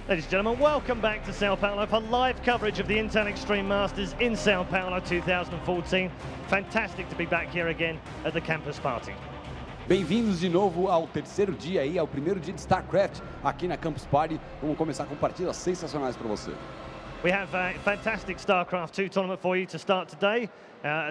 Ladies and gentlemen, welcome back to Sao Paulo for live coverage of the Intel Extreme Masters in Sao Paulo 2014. Fantastic to be back here again at the campus party. Bem-vindos de novo ao terceiro dia aí, ao primeiro dia de StarCraft aqui na Campus Party. Vamos começar com partidas sensacionais para você. We have a fantastic StarCraft 2 tournament for you to start today.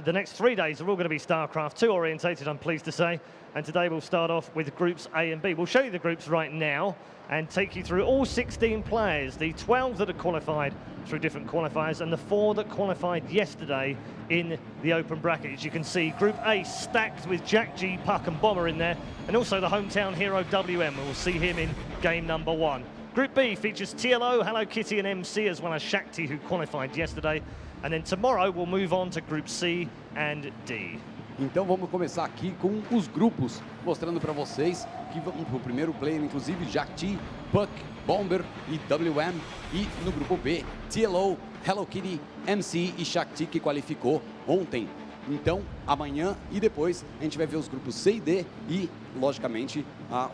The next 3 days are all going to be StarCraft 2 orientated, I'm pleased to say. And today we'll start off with groups A and B. We'll show you the groups right now and take you through all 16 players, the 12 that are qualified through different qualifiers and the 4 that qualified yesterday in the open bracket. As you can see, Group A stacked with Jjakji, Puck and Bomber in there, and also the hometown hero WM. We'll see him in game number 1. Group B features TLO, Hello Kitty and MC, as well as Shakti, who qualified yesterday. And then tomorrow we'll move on to Group C and D. Então vamos começar aqui com os grupos, mostrando para vocês que vamos para o primeiro player, inclusive Jjakji, Puck, Bomber e WM. E no grupo B, TLO, Hello Kitty, MC e Shakti, que qualificou ontem. Então, amanhã e depois, a gente vai ver os grupos C e D e, logicamente,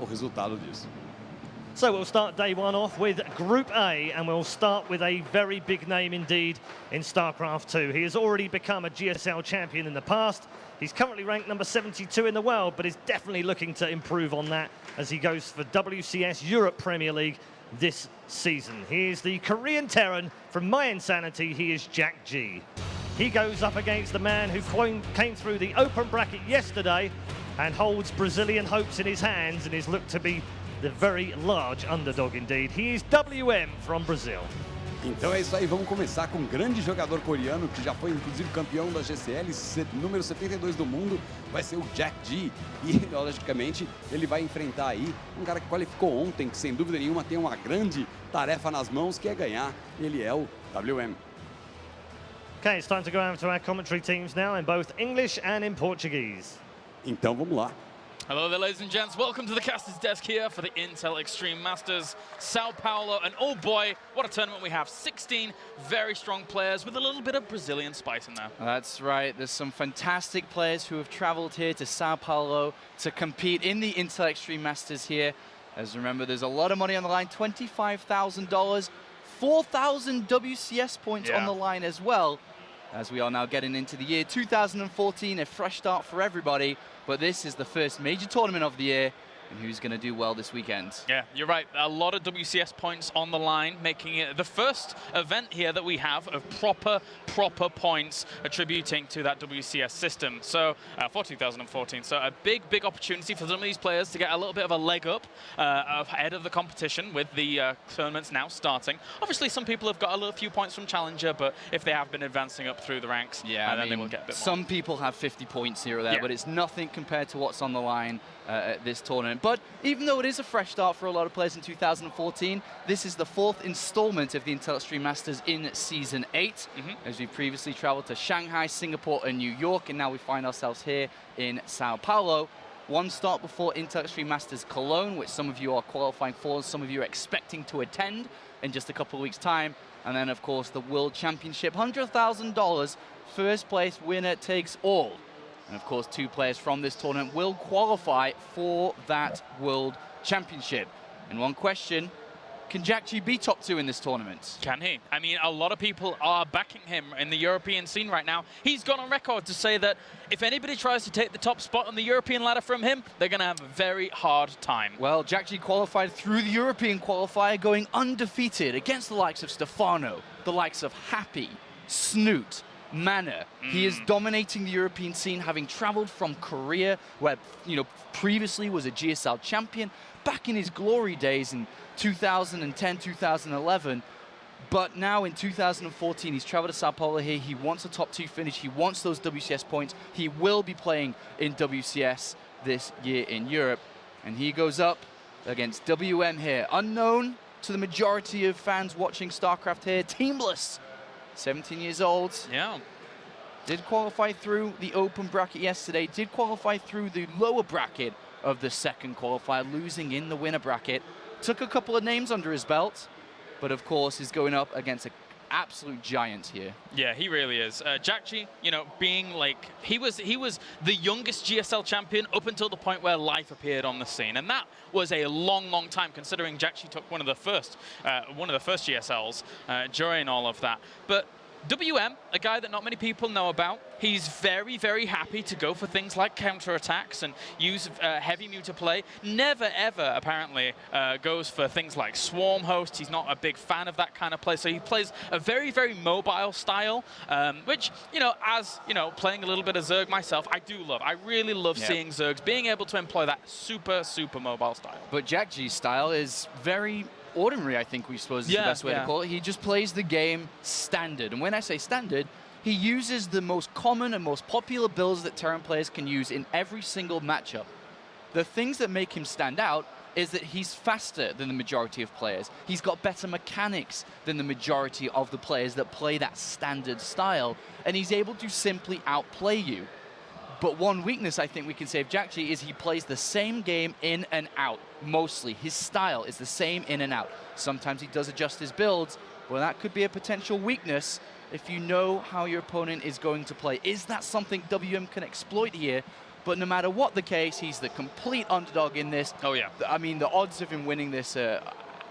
o resultado disso. So we'll start day 1 off with Group A, and we'll start with a very big name indeed in StarCraft 2. He has already become a GSL champion in the past. He's currently ranked number 72 in the world, but is definitely looking to improve on that as he goes for WCS Europe Premier League this season. He is the Korean Terran from My Insanity. He is Jjakji. He goes up against the man who came through the open bracket yesterday and holds Brazilian hopes in his hands and is looked to be the very large underdog indeed. He is WM from Brazil. Então é isso aí, vamos começar com um grande jogador coreano que já foi inclusive campeão da GCL, número 72 do mundo, vai ser o Jjakji. E logicamente ele vai enfrentar aí um cara que qualificou ontem, que sem dúvida nenhuma tem uma grande tarefa nas mãos, que é ganhar. Ele é o WM. Okay, it's time to go over to our commentary teams now in both English and in Portuguese. Então vamos lá. Hello there, ladies and gents. Welcome to the caster's desk here for the Intel Extreme Masters, Sao Paulo. And oh boy, what a tournament we have. 16 very strong players with a little bit of Brazilian spice in there. That's right. There's some fantastic players who have traveled here to Sao Paulo to compete in the Intel Extreme Masters here. As remember, there's a lot of money on the line, $25,000, 4,000 WCS points on the line as well. As we are now getting into the year 2014, a fresh start for everybody. But this is the first major tournament of the year, and who's going to do well this weekend? Yeah, you're right. A lot of WCS points on the line, making it the first event here that we have of proper points attributing to that WCS system. So for 2014, so a big opportunity for some of these players to get a little bit of a leg up ahead of the competition with the tournaments now starting. Obviously, some people have got a few points from Challenger, but if they have been advancing up through the ranks, then they will get a bit more. Some people have 50 points here or there, but it's nothing compared to what's on the line at this tournament. But even though it is a fresh start for a lot of players in 2014, this is the 4th installment of the Intel Extreme Masters in Season 8. As we previously traveled to Shanghai, Singapore and New York, and now we find ourselves here in Sao Paulo. One start before Intel Extreme Masters Cologne, which some of you are qualifying for, and some of you are expecting to attend in just a couple of weeks' time. And then, of course, the World Championship, $100,000, first place winner takes all. And of course, 2 players from this tournament will qualify for that World Championship. And one question, can Jjakji be top 2 in this tournament? Can he? I mean, a lot of people are backing him in the European scene right now. He's gone on record to say that if anybody tries to take the top spot on the European ladder from him, they're going to have a very hard time. Well, Jjakji qualified through the European qualifier, going undefeated against the likes of Stefano, the likes of Happy, Snoot, Mana. He is dominating the European scene, having traveled from Korea, where previously was a GSL champion, back in his glory days in 2010, 2011. But now in 2014, he's traveled to Sao Paulo here. He wants a top 2 finish. He wants those WCS points. He will be playing in WCS this year in Europe. And he goes up against WM here. Unknown to the majority of fans watching StarCraft here. Teamless. 17 years old. Yeah. Did qualify through the open bracket yesterday. Did qualify through the lower bracket of the second qualifier, losing in the winner bracket. Took a couple of names under his belt, but of course is going up against an absolute giant here. Yeah, he really is. Jjakji, you know, being like, he was the youngest GSL champion up until the point where Life appeared on the scene, and that was a long, long time, considering Jjakji took one of the first GSLs during all of that. But WM, a guy that not many people know about, he's very, very happy to go for things like counterattacks and use heavy meter play. Never, ever, apparently, goes for things like swarm host. He's not a big fan of that kind of play, so he plays a very, very mobile style, which, you know, as, you know, playing a little bit of Zerg myself, I do love. I really love seeing Zergs being able to employ that super, super mobile style. But Jjakji's style is very ordinary, I think we suppose is the best way to call it. He just plays the game standard. And when I say standard, he uses the most common and most popular builds that Terran players can use in every single matchup. The things that make him stand out is that he's faster than the majority of players. He's got better mechanics than the majority of the players that play that standard style. And he's able to simply outplay you. But one weakness I think we can say of Jjakji is he plays the same game in and out, mostly. His style is the same in and out. Sometimes he does adjust his builds, but that could be a potential weakness if you know how your opponent is going to play. Is that something WM can exploit here? But no matter what the case, he's the complete underdog in this. Oh, yeah. I mean, the odds of him winning this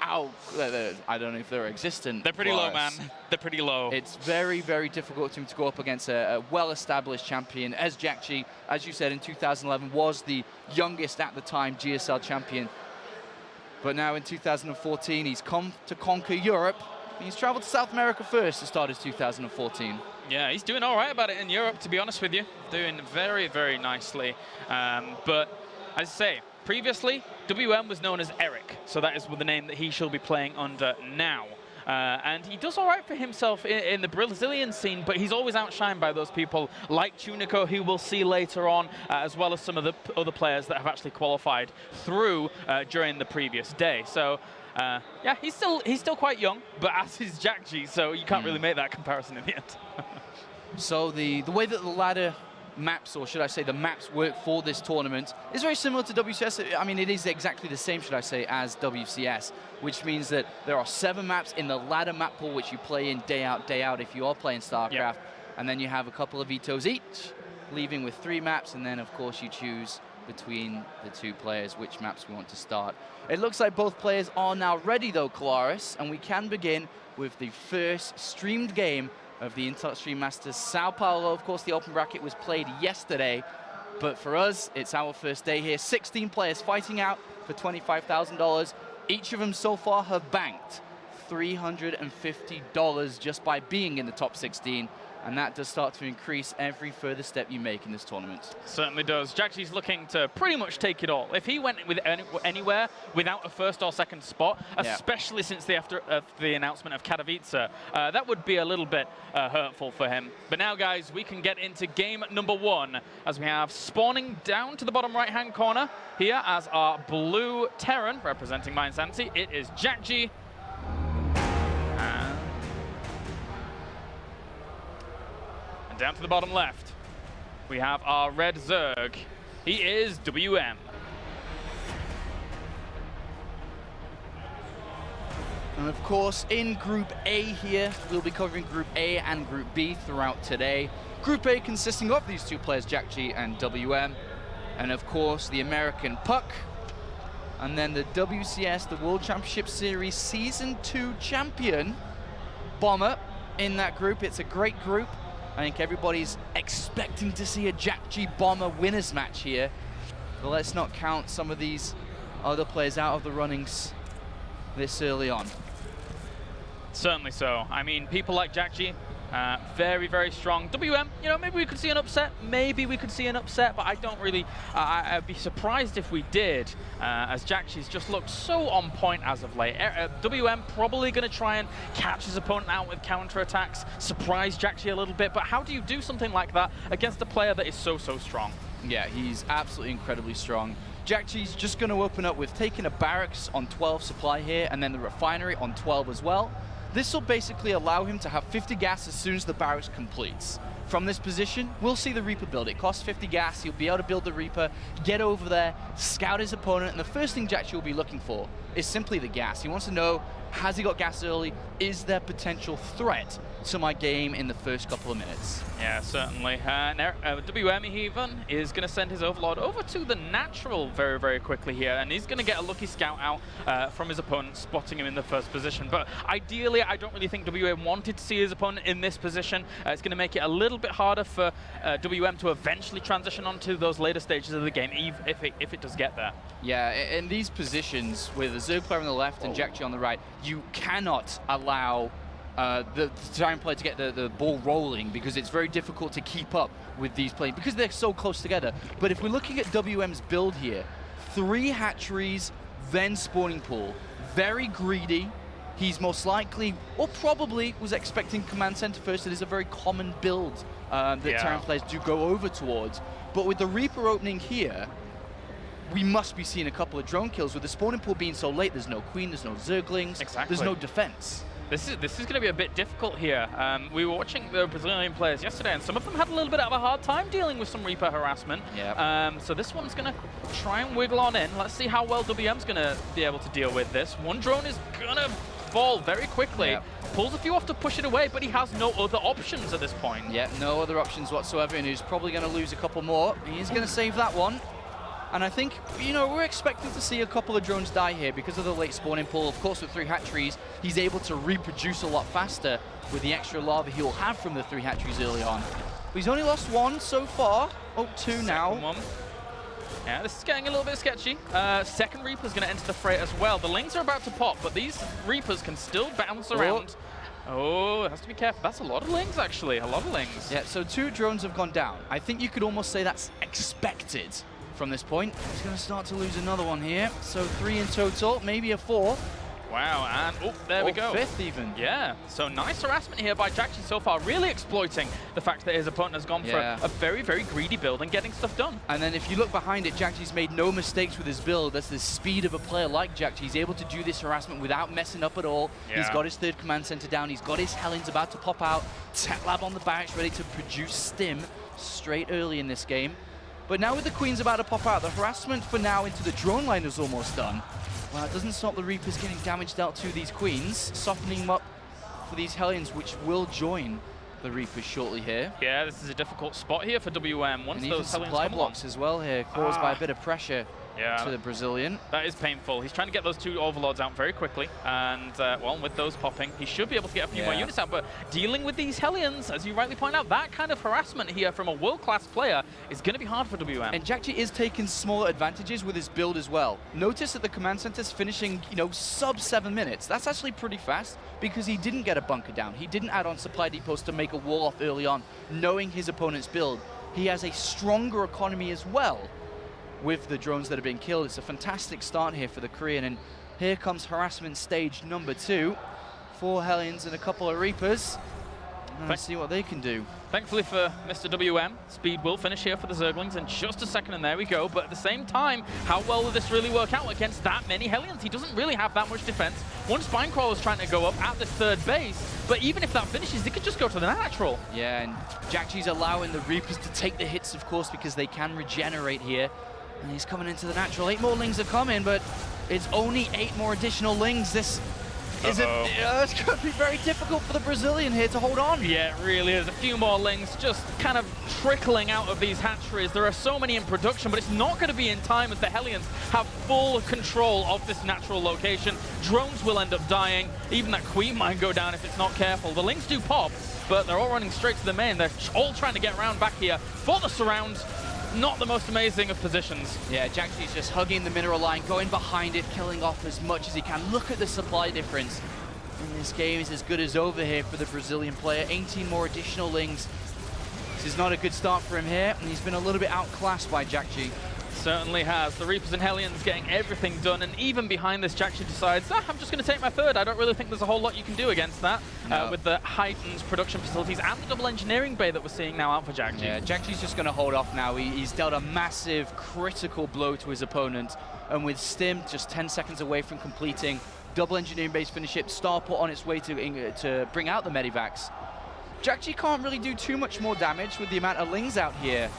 I don't know if they're existent. They're pretty low, man. They're pretty low. It's very, very difficult to go up against a well-established champion, as Jjakji, as you said, in 2011 was the youngest at the time GSL champion. But now in 2014, he's come to conquer Europe. He's traveled to South America first to start his 2014. Yeah, he's doing all right about it in Europe, to be honest with you. Doing very, very nicely. But as I say, previously, WM was known as Eric, so that is the name that he shall be playing under now. And he does all right for himself in the Brazilian scene, but he's always outshined by those people like Tunico, who we'll see later on, as well as some of the other players that have actually qualified through during the previous day. So, yeah, he's still quite young, but as is Jjakji, so you can't really make that comparison in the end. So the way that the ladder maps, or should I say the maps work for this tournament, is very similar to WCS. I mean, it is exactly the same, should I say, as WCS, which means that there are 7 maps in the ladder map pool, which you play in day out if you are playing StarCraft. And then you have a couple of vetoes each, leaving with 3 maps, and then, of course, you choose between the 2 players which maps we want to start. It looks like both players are now ready, though, Kolaris, and we can begin with the first streamed game of the Intermission Masters Sao Paulo. Of course, the open bracket was played yesterday, but for us, it's our first day here. 16 players fighting out for $25,000. Each of them so far have banked $350 just by being in the top 16, and that does start to increase every further step you make in this tournament. Certainly does. Jjakji's looking to pretty much take it all. If he went with anywhere without a first or second spot, especially since the announcement of Katowice, that would be a little bit hurtful for him. But now, guys, we can get into game number 1, as we have spawning down to the bottom right-hand corner here as our blue Terran, representing my Insanity. It is Jjakji. And down to the bottom left, we have our red Zerg. He is WM. And of course, in Group A here, we'll be covering Group A and Group B throughout today. Group A consisting of these 2 players, Jjakji and WM. And of course, the American Puck. And then the WCS, the World Championship Series Season 2 champion, Bomber, in that group. It's a great group. I think everybody's expecting to see a Jjakji Bomber winners match here. But let's not count some of these other players out of the runnings this early on. Certainly so. I mean, people like Jjakji, very, very strong. WM, you know, maybe we could see an upset. Maybe we could see an upset, but I don't really, I'd be surprised if we did, as Jjakji's just looked so on point as of late. WM probably going to try and catch his opponent out with counterattacks, surprise Jjakji a little bit, but how do you do something like that against a player that is so, so strong? Yeah, he's absolutely incredibly strong. Jjakji's just going to open up with taking a barracks on 12 supply here, and then the refinery on 12 as well. This will basically allow him to have 50 gas as soon as the barracks completes. From this position, we'll see the Reaper build. It costs 50 gas, he'll be able to build the Reaper, get over there, scout his opponent, and the first thing Jjakji will be looking for is simply the gas. He wants to know, has he got gas early? Is there potential threat to my game in the first couple of minutes? Yeah, certainly. WM even is going to send his Overlord over to the natural very, very quickly here, and he's going to get a lucky scout out from his opponent, spotting him in the first position. But ideally, I don't really think WM wanted to see his opponent in this position. It's going to make it a little bit harder for WM to eventually transition onto those later stages of the game, if it does get there. Yeah, in these positions, with a Zerg player on the left and Jjakji on the right, you cannot allow the Terran player to get the ball rolling, because it's very difficult to keep up with these players because they're so close together. But if we're looking at WM's build here, 3 hatcheries, then spawning pool, very greedy. He's most likely, or probably, was expecting command center first. It is a very common build that Terran players do go over towards. But with the Reaper opening here, we must be seeing a couple of drone kills. With the spawning pool being so late, there's no queen, there's no Zerglings, there's no defense. This is going to be a bit difficult here. We were watching the Brazilian players yesterday, and some of them had a little bit of a hard time dealing with some Reaper harassment. Yep. So this one's going to try and wiggle on in. Let's see how well WM's going to be able to deal with this. One drone is going to fall very quickly. Yep. Pulls a few off to push it away, but he has no other options at this point. Yeah, no other options whatsoever, and he's probably going to lose a couple more. He's going to save that one. And I think, you know, we're expecting to see a couple of drones die here because of the late spawning pool. Of course, with 3 hatcheries, he's able to reproduce a lot faster with the extra lava he'll have from the 3 hatcheries early on. But he's only lost 1 so far. Oh, 2 now. One. Yeah, this is getting a little bit sketchy. Second Reaper's going to enter the fray as well. The Lings are about to pop, but these Reapers can still bounce around. Oh, it has to be careful. That's a lot of Lings, actually. A lot of Lings. Yeah, so 2 drones have gone down. I think you could almost say that's expected from this point. He's going to start to lose another one here. So 3 in total, maybe a 4. Wow, and oh, there we go. 5th even. Yeah, so nice harassment here by Jjakji so far, really exploiting the fact that his opponent has gone for a very, very greedy build and getting stuff done. And then if you look behind it, Jjakji's made no mistakes with his build. That's the speed of a player like Jjakji. He's able to do this harassment without messing up at all. Yeah. He's got his 3rd command center down. He's got his Hellions about to pop out. Tech Lab on the barracks ready to produce stim straight early in this game. But now with the Queens about to pop out, the harassment for now into the drone line is almost done. Well, it doesn't stop the Reapers getting damage dealt to these Queens, softening them up for these Hellions, which will join the Reapers shortly here. Yeah, this is a difficult spot here for WM. Once and those even supply Hellions come blocks as well here, caused by a bit of pressure to the Brazilian. That is painful. He's trying to get those 2 Overlords out very quickly, and well, with those popping, he should be able to get a few more units out, but dealing with these Hellions, as you rightly point out, that kind of harassment here from a world-class player is going to be hard for WM. And Jjakji is taking smaller advantages with his build as well. Notice that the command center's finishing, you know, sub 7 minutes. That's actually pretty fast because he didn't get a bunker down. He didn't add on supply depots to make a wall off early on, knowing his opponent's build. He has a stronger economy as well with the drones that are being killed. It's a fantastic start here for the Korean, and here comes harassment stage number 2. 4 Hellions and a couple of Reapers. Let's see what they can do. Thankfully for Mr. WM, speed will finish here for the Zerglings in just a second, and there we go. But at the same time, how well will this really work out against that many Hellions? He doesn't really have that much defense. One Spinecrawler's trying to go up at the 3rd base, but even if that finishes, they could just go to the natural. Yeah, and Jjakji's allowing the Reapers to take the hits, of course, because they can regenerate here. And he's coming into the natural. 8 more Lings are coming, but it's only 8 more additional Lings. This is it's going to be very difficult for the Brazilian here to hold on. Yeah, it really is. A few more Lings just kind of trickling out of these hatcheries. There are so many in production, but it's not going to be in time as the Hellions have full control of this natural location. Drones will end up dying. Even that Queen might go down if it's not careful. The Lings do pop, but they're all running straight to the main. They're all trying to get around back here for the surround. Not the most amazing of positions. Yeah, Jjakji's just hugging the mineral line, going behind it, killing off as much as he can. Look at the supply difference. And this game is as good as over here for the Brazilian player. 18 more additional Lings. This is not a good start for him here, and he's been a little bit outclassed by Jjakji. Certainly has. The Reapers and Hellions getting everything done, and even behind this, Jjakji decides, I'm just going to take my 3rd. I don't really think there's a whole lot you can do against that with the heightened production facilities and the double engineering bay that we're seeing now out for Jjakji. Yeah, Jjakji's just going to hold off now. He's dealt a massive, critical blow to his opponent, and with Stim just 10 seconds away from completing, double engineering base finish it, starport on its way to bring out the medivacs. Jjakji can't really do too much more damage with the amount of lings out here,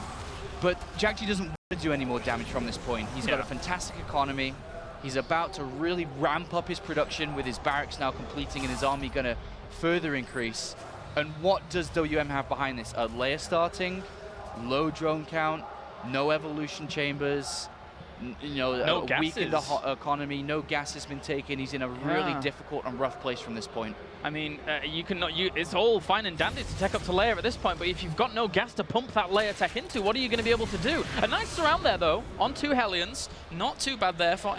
but Jjakji doesn't want to do any more damage from this point. He's got a fantastic economy. He's about to really ramp up his production with his barracks now completing and his army going to further increase. And what does WM have behind this? A layer starting, low drone count, no evolution chambers, no a gases. weakened economy, no gas has been taken. He's in a really difficult and rough place from this point. I mean, it's all fine and dandy to tech up to layer at this point, but if you've got no gas to pump that layer tech into, what are you going to be able to do? A nice surround there, though, on 2 Hellions. Not too bad there for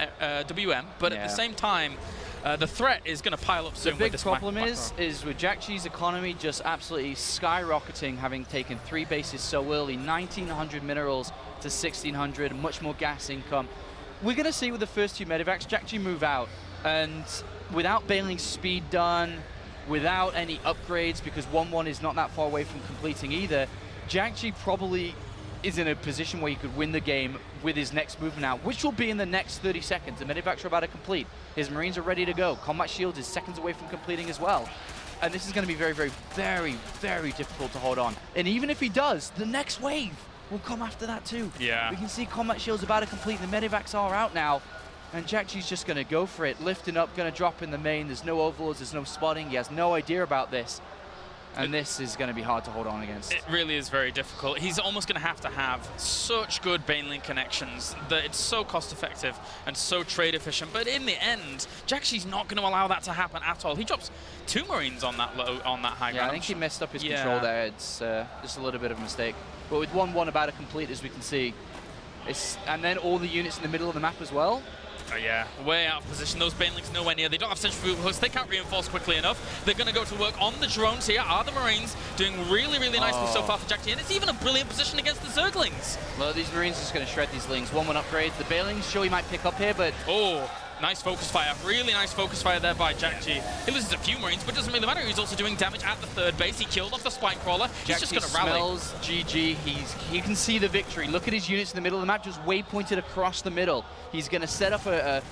WM, but at the same time, the threat is going to pile up soon. The big with this problem is with Jjakji's economy just absolutely skyrocketing, having taken 3 bases so early, 1,900 minerals to 1,600, much more gas income. We're going to see with the first 2 medivacs, Jjakji move out, and without Bailing's speed done, without any upgrades, because 1-1 is not that far away from completing either, Jjakji probably is in a position where he could win the game with his next movement out, which will be in the next 30 seconds. The medivacs are about to complete. His Marines are ready to go. Combat Shield is seconds away from completing as well. And this is going to be very, very, very, very difficult to hold on. And even if he does, the next wave will come after that too. Yeah. We can see Combat Shield's about to complete. The medivacs are out now. And Jjakji's just going to go for it. Lifting up, going to drop in the main. There's no overlords, there's no spotting. He has no idea about this. And this is going to be hard to hold on against. It really is very difficult. He's almost going to have such good Baneling connections that it's so cost effective and so trade efficient. But in the end, Jjakji's not going to allow that to happen at all. He drops 2 Marines on that high ground. I think he messed up his control there. It's just a little bit of a mistake. But with 1-1 about to complete, as we can see, and then all the units in the middle of the map as well. Oh yeah, way out of position. Those Banelings nowhere near. They don't have centrifugal hooks. They can't reinforce quickly enough. They're going to go to work on the drones. Here are the Marines doing really, really nicely so far for Jjakji. And it's even a brilliant position against the Zerglings. Well, these Marines are just going to shred these Lings. 1-1 upgrades. The Bailings, sure, he might pick up here, but... Oh, nice focus fire. Really nice focus fire there by Jjakji. He loses a few Marines, but it doesn't really matter. He's also doing damage at the 3rd base. He killed off the Spine Crawler. He's just going to rally. Smells GG. You can see the victory. Look at his units in the middle of the map, just waypointed across the middle. He's going to set up a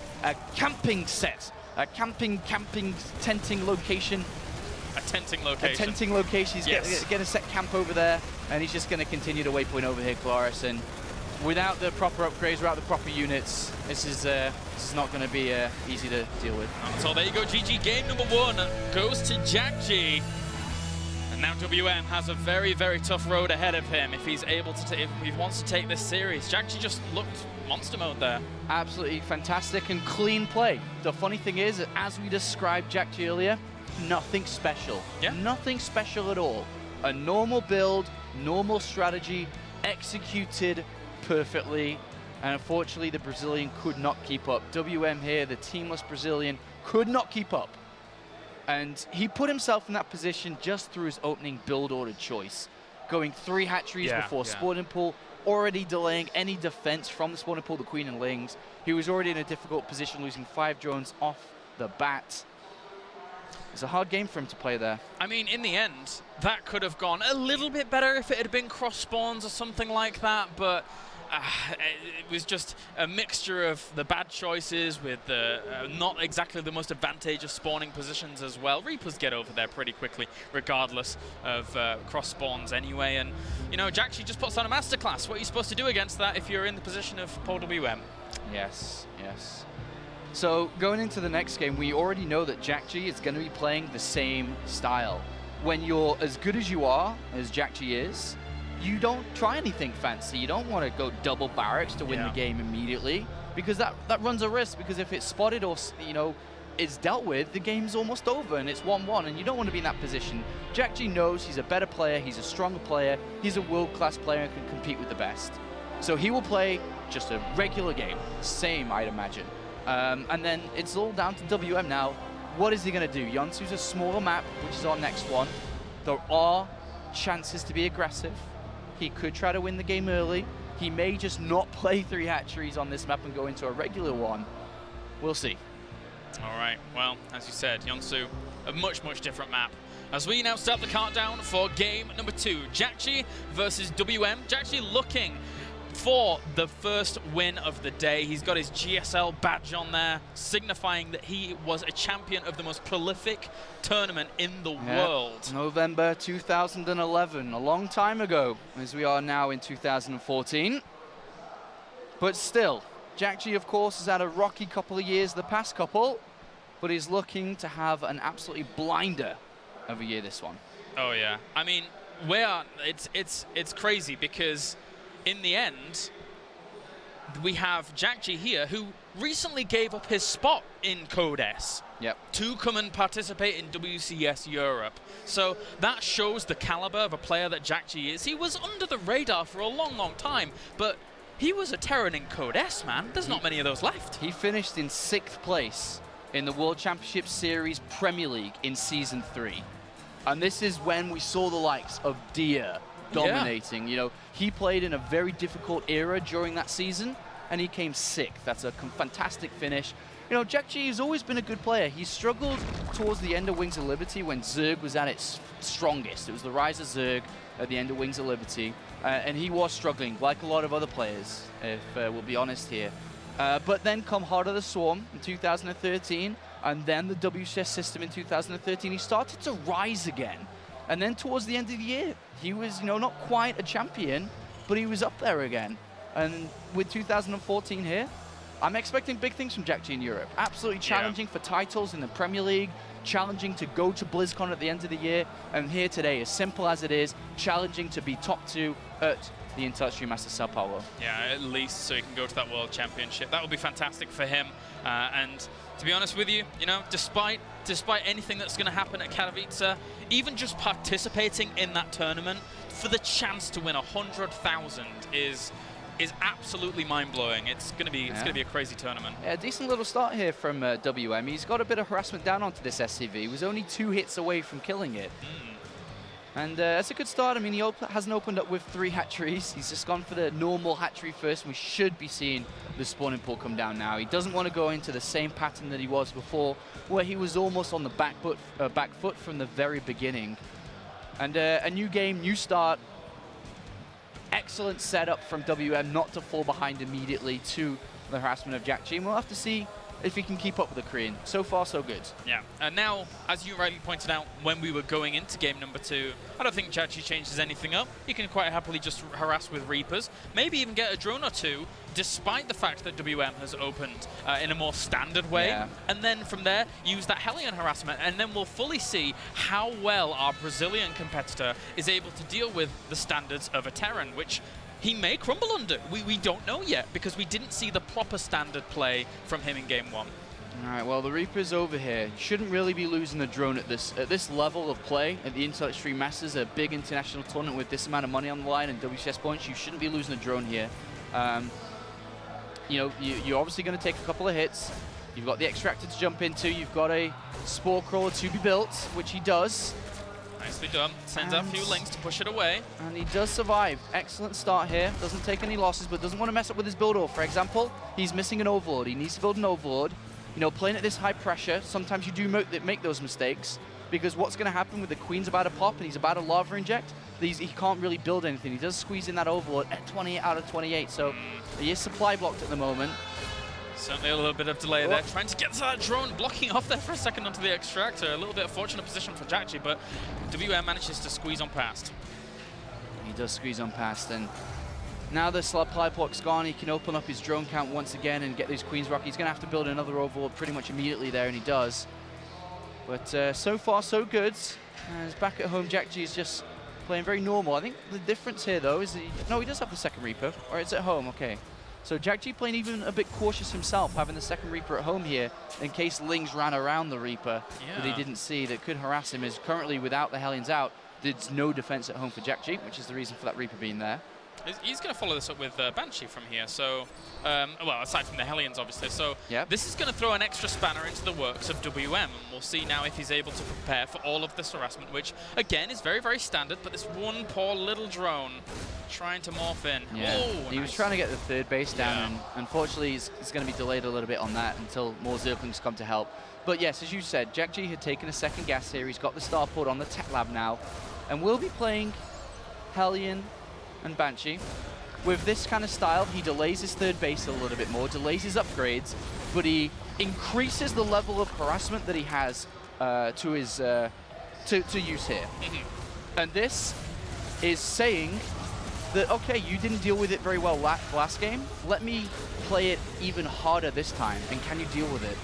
camping set, a camping tenting location. A tenting location. A tenting location. He's going to set camp over there, and he's just going to continue to waypoint over here, Cloris. And without the proper upgrades, without the proper units, this is not going to be easy to deal with. So there you go, GG. Game number 1 goes to Jjakji. And now WM has a very, very tough road ahead of him if he's able to, if he wants to take this series. Jjakji just looked monster mode there. Absolutely fantastic and clean play. The funny thing is, as we described Jjakji earlier, nothing special. Yeah. Nothing special at all. A normal build, normal strategy, executed perfectly, and unfortunately the Brazilian could not keep up. WM here, the teamless Brazilian, could not keep up. And he put himself in that position just through his opening build order choice. Going 3 hatcheries before spawning pool, already delaying any defense from the spawning pool, the Queen and Lings. He was already in a difficult position, losing 5 drones off the bat. It's a hard game for him to play there. I mean, in the end, that could have gone a little bit better if it had been cross spawns or something like that, but it was just a mixture of the bad choices with the not exactly the most advantageous spawning positions as well. Reapers get over there pretty quickly, regardless of cross spawns anyway. And, you know, Jjakji just puts on a masterclass. What are you supposed to do against that if you're in the position of Paul WM? Yes, yes. So going into the next game, we already know that Jjakji is going to be playing the same style. When you're as good as you are, as Jjakji is, you don't try anything fancy. You don't want to go double barracks to win the game immediately, because that runs a risk, because if it's spotted or, you know, it's dealt with, the game's almost over and it's 1-1, and you don't want to be in that position. Jjakji knows he's a better player, he's a stronger player, he's a world-class player and can compete with the best. So he will play just a regular game, same I'd imagine. And then it's all down to WM now. What is he going to do? Yonsu's a smaller map, which is our next one. There are chances to be aggressive. He could try to win the game early. He may just not play 3 hatcheries on this map and go into a regular one. We'll see. All right, well, as you said, Yonsu, a much, much different map. As we now start the countdown for game number 2, Jjakji versus WM. Jjakji looking for the first win of the day. He's got his GSL badge on there, signifying that he was a champion of the most prolific tournament in the world. November 2011, a long time ago, as we are now in 2014. But still, Jjakji, of course, has had a rocky couple of years, the past couple, but he's looking to have an absolutely blinder of a year this one. Oh yeah, I mean, it's crazy because in the end, we have Jjakji here who recently gave up his spot in Code S to come and participate in WCS Europe. So that shows the caliber of a player that Jjakji is. He was under the radar for a long, long time, but he was a Terran in Code S, man. There's not many of those left. He finished in 6th place in the World Championship Series Premier League in Season 3. And this is when we saw the likes of Dia dominating. You know, he played in a very difficult era during that season, and he came 6th. That's a fantastic finish. You know, Jjakji has always been a good player. He struggled towards the end of Wings of Liberty when Zerg was at its strongest. It was the rise of Zerg at the end of Wings of Liberty, and he was struggling, like a lot of other players, if we'll be honest here. But then come Heart of the Swarm in 2013, and then the WCS system in 2013, he started to rise again. And then towards the end of the year, he was, you know, not quite a champion, but he was up there again. And with 2014 here, I'm expecting big things from Jjakji in Europe. Absolutely challenging for titles in the Premier League, challenging to go to BlizzCon at the end of the year, and here today, as simple as it is, challenging to be top 2 at the Intermission Masters Sao Paulo. Yeah, at least so he can go to that World Championship. That would be fantastic for him. And to be honest with you, you know, despite anything that's going to happen at Katowice, even just participating in that tournament for the chance to win 100,000 is absolutely mind-blowing. It's going to be a crazy tournament. Yeah, decent little start here from WM. He's got a bit of harassment down onto this SCV. He was only 2 hits away from killing it. And that's a good start. I mean, he hasn't opened up with 3 hatcheries. He's just gone for the normal hatchery first, and we should be seeing the spawning pool come down now. He doesn't want to go into the same pattern that he was before, where he was almost on the back foot from the very beginning. And a new game, new start. Excellent setup from WM not to fall behind immediately to the harassment of Jjakji. And we'll have to see if he can keep up with the Korean. So far, so good. Yeah, and now, as you rightly pointed out, when we were going into game number 2, I don't think Jjakji changes anything up. He can quite happily just harass with Reapers, maybe even get a drone or 2, despite the fact that WM has opened in a more standard way. Yeah. And then from there, use that Hellion harassment, and then we'll fully see how well our Brazilian competitor is able to deal with the standards of a Terran, which he may crumble under. We don't know yet, because we didn't see the proper standard play from him in game 1. All right, well, the Reaper's over here. Shouldn't really be losing a drone at this level of play at the Intel Extreme Masters, a big international tournament with this amount of money on the line and WCS points. You shouldn't be losing a drone here. You know, you're obviously going to take a couple of hits. You've got the Extractor to jump into. You've got a Spore Crawler to be built, which he does. Nicely done. Sends out a few links to push it away. And he does survive. Excellent start here. Doesn't take any losses, but doesn't want to mess up with his build. For example, he's missing an Overlord. He needs to build an Overlord. You know, playing at this high pressure, sometimes you do make those mistakes, because what's going to happen with the Queen's about to pop and he's about to lava inject, he can't really build anything. He does squeeze in that Overlord at 28 out of 28, so he is supply blocked at the moment. Certainly a little bit of delay there, trying to get to that drone, blocking off there for a second onto the Extractor. A little bit of fortunate position for Jjakji, but WM manages to squeeze on past. He does squeeze on past, and now the supply block's gone, he can open up his drone count once again and get these Queen's Rock. He's going to have to build another Overlord pretty much immediately there, and he does. But so far, so good. As back at home, Jjakji is just playing very normal. I think the difference here, though, is no, he does have the second Reaper, or it's at home, okay. So Jjakji playing even a bit cautious himself, having the second Reaper at home here, in case Lings ran around the Reaper that he didn't see that could harass him. Is currently, without the Hellions out, there's no defense at home for Jjakji, which is the reason for that Reaper being there. He's going to follow this up with Banshee from here, so, well, aside from the Hellions, obviously. So this is going to throw an extra spanner into the works of WM, and we'll see now if he's able to prepare for all of this harassment, which, again, is very, very standard, but this one poor little drone trying to morph in. Yeah, he was trying to get the third base down, and unfortunately, he's going to be delayed a little bit on that until more Zerglings come to help. But yes, as you said, Jjakji had taken a second gas here. He's got the starport on the tech lab now, and we'll be playing Hellion and Banshee. with this kind of style, he delays his third base a little bit more, delays his upgrades, but he increases the level of harassment that he has to use here. And this is saying that, okay, you didn't deal with it very well last game. Let me play it even harder this time, and can you deal with it?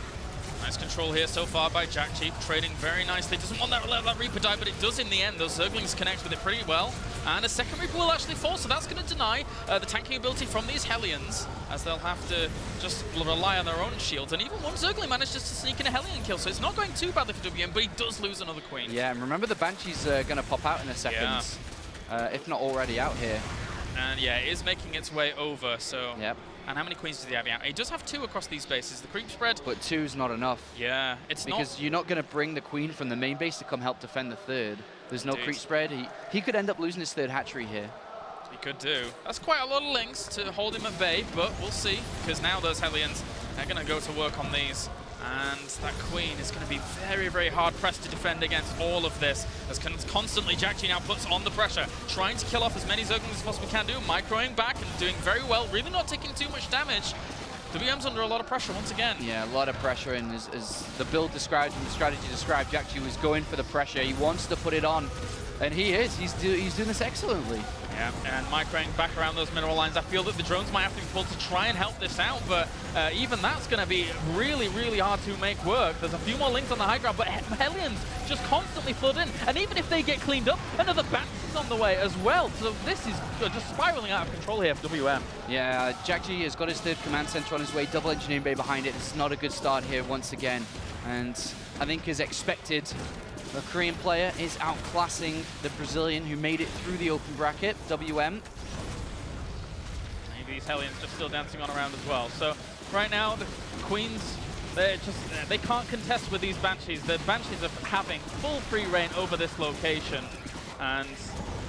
Nice control here so far by Jjakji, trading very nicely. Doesn't want that, let that Reaper die, but it does in the end. Those Zerglings connect with it pretty well. And a second Reaper will actually fall, so that's going to deny the tanking ability from these Hellions, as they'll have to just rely on their own shields. And even one Zergling manages to sneak in a Hellion kill, so it's not going too badly for WM, but he does lose another Queen. Yeah, and remember the Banshee's going to pop out in a second, if not already out here. And yeah, it is making its way over, so... Yep. And how many Queens does he have out? He does have 2 across these bases. The creep spread... But 2's not enough. Yeah, it's not... Because you're not going to bring the Queen from the main base to come help defend the third. There's no creep spread. He could end up losing his third hatchery here. He could do. That's quite a lot of links to hold him at bay, but we'll see. Because now those Hellions are going to go to work on these. And that Queen is going to be very, very hard pressed to defend against all of this. As constantly Jjakji now puts on the pressure, trying to kill off as many Zerglings as possibly can do, microing back and doing very well, really not taking too much damage. WM's under a lot of pressure once again. Yeah, a lot of pressure, and as the build described and the strategy described, Jjakji was going for the pressure. He wants to put it on, and he is. He's doing this excellently. Yeah, and microing back around those mineral lines. I feel that the drones might have to be pulled to try and help this out, but even that's going to be really, really hard to make work. There's a few more links on the high ground, but Hellions just constantly flood in. And even if they get cleaned up, another Banshee's on the way as well. So this is just spiraling out of control here for WM. Yeah, Jjakji has got his third command center on his way, double engineering bay behind it. It's not a good start here once again. And I think as expected, the Korean player is outclassing the Brazilian who made it through the open bracket, WM. Maybe these Hellions just still dancing on around as well. So right now, the Queens, they can't contest with these Banshees. The Banshees are having full free reign over this location. And,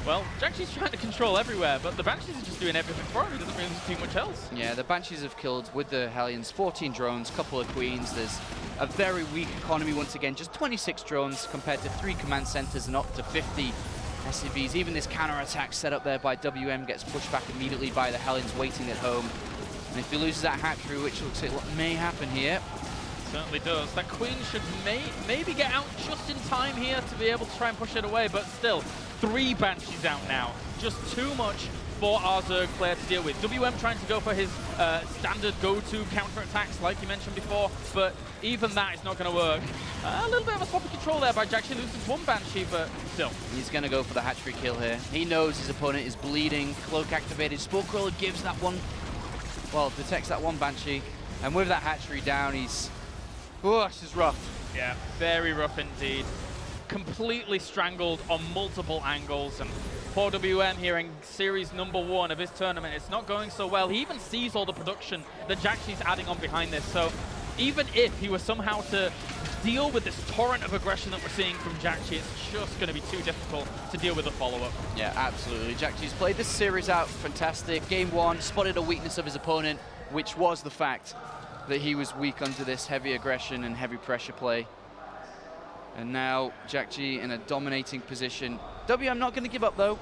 well, Jjakji's trying to control everywhere, but the Banshees are just doing everything for him. He doesn't really do much else. Yeah, the Banshees have killed, with the Hellions, 14 drones, couple of Queens. There's a very weak economy once again, just 26 drones compared to 3 command centers and up to 50 SCVs. Even this counter-attack set up there by WM gets pushed back immediately by the Hellions waiting at home. And if he loses that hatchery, which looks like what may happen here. Certainly does. That Queen should maybe get out just in time here to be able to try and push it away, but still, 3 Banshees out now. Just too much for our Zerg player to deal with. WM trying to go for his standard go-to counter-attacks like you mentioned before, but even that is not going to work. A little bit of a sloppy control there by Jjakji, loses 1 Banshee, but still. He's going to go for the hatchery kill here. He knows his opponent is bleeding, cloak activated. Spore Crawler gives that one, well, detects that 1 Banshee, and with that hatchery down, he's, oh, this is rough. Yeah, very rough indeed. Completely strangled on multiple angles, and poor WM here in series number 1 of his tournament, it's not going so well. He even sees all the production that Jjakji's adding on behind this, so even if he was somehow to deal with this torrent of aggression that we're seeing from Jjakji, it's just going to be too difficult to deal with the follow-up. Yeah, absolutely. Jjakji's played this series out fantastic. Game 1, spotted a weakness of his opponent, which was the fact that he was weak under this heavy aggression and heavy pressure play. And now Jjakji in a dominating position. WM not going to give up though.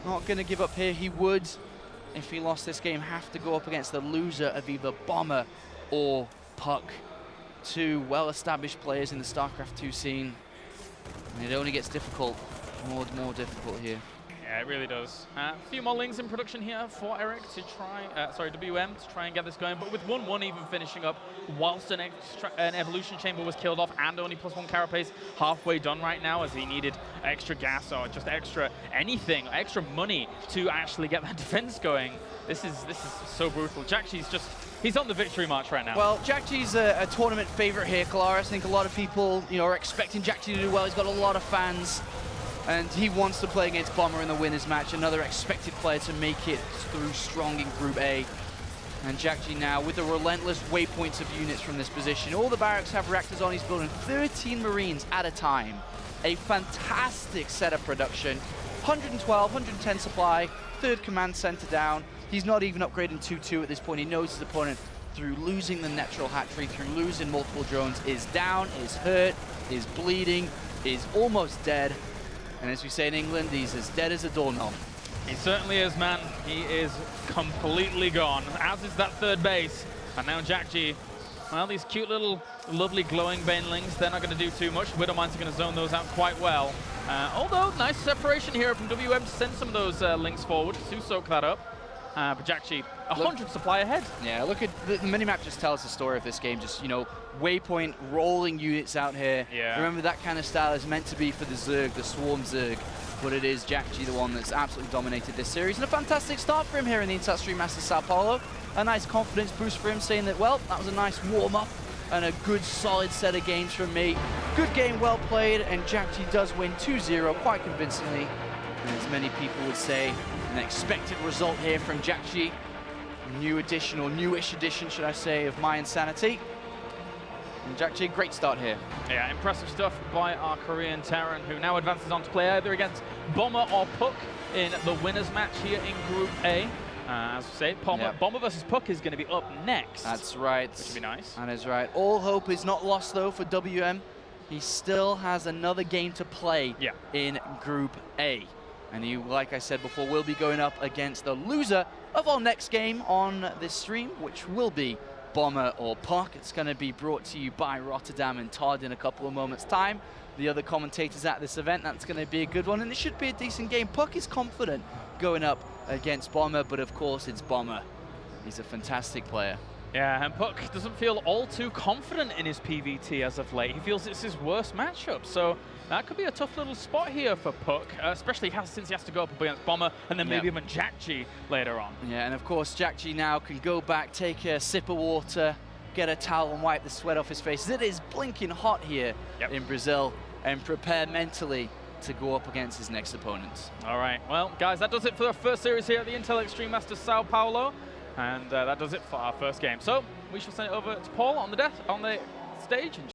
Not going to give up here. He would, if he lost this game, have to go up against the loser of either Bomber or Puck. 2 well-established players in the StarCraft 2 scene. And it only gets difficult, more difficult here. Yeah, it really does. A few more lings in production here for Eric to try, WM to try and get this going, but with 1-1 even finishing up whilst an evolution chamber was killed off and only +1 carapace halfway done right now, as he needed extra gas or just extra anything, extra money to actually get that defense going. This is so brutal. Jjakji's just, he's on the victory march right now. Well, Jjakji's a tournament favorite here, Kalara. I think a lot of people, are expecting Jjakji to do well. He's got a lot of fans. And he wants to play against Bomber in the winners match, another expected player to make it through strong in Group A. And Jjakji now with the relentless waypoints of units from this position. All the barracks have reactors on. He's building 13 Marines at a time. A fantastic set of production. 112, 110 supply, 3rd command center down. He's not even upgrading 2-2 at this point. He knows his opponent, through losing the natural hatchery, through losing multiple drones, is down, is hurt, is bleeding, is almost dead. And as we say in England, he's as dead as a doorknob. He certainly is, man. He is completely gone, as is that third base. And now Jjakji, well, these cute little, lovely glowing banelings, they're not going to do too much. Widowmines are going to zone those out quite well. Although, nice separation here from WM to send some of those links forward to soak that up. But Jjakji, 100 supply ahead. Yeah, look at the minimap just tells the story of this game. Just, you know, waypoint rolling units out here. Yeah. Remember, that kind of style is meant to be for the Zerg, the Swarm Zerg. But it is Jjakji, the one that's absolutely dominated this series. And a fantastic start for him here in the Intermission Masters Sao Paulo. A nice confidence boost for him, saying that, well, that was a nice warm-up and a good, solid set of games from me. Good game, well played, and Jjakji does win 2-0 quite convincingly. And as many people would say, an expected result here from Jjakji. New edition, or newish edition, should I say, of My Insanity. And Jjakji, great start here. Yeah, impressive stuff by our Korean Terran, who now advances on to play either against Bomber or Puck in the winners match here in Group A. As we say, Bomber versus Puck is going to be up next. That's right. Which would be nice. That is right. All hope is not lost, though, for WM. He still has another game to play in Group A. And he, like I said before, will be going up against the loser of our next game on this stream, which will be Bomber or Puck. It's going to be brought to you by Rotterdam and Todd in a couple of moments' time. The other commentators at this event, that's going to be a good one, and it should be a decent game. Puck is confident going up against Bomber, but of course it's Bomber. He's a fantastic player. Yeah, and Puck doesn't feel all too confident in his PVT as of late. He feels it's his worst matchup, so that could be a tough little spot here for Puck, especially since he has to go up against Bomber and then maybe even Jjakji later on. Yeah, and of course Jjakji now can go back, take a sip of water, get a towel and wipe the sweat off his face. It is blinking hot here in Brazil, and prepare mentally to go up against his next opponents. All right, well, guys, that does it for our first series here at the Intel Extreme Masters Sao Paulo. And that does it for our first game. So we shall send it over to Paulo on the stage.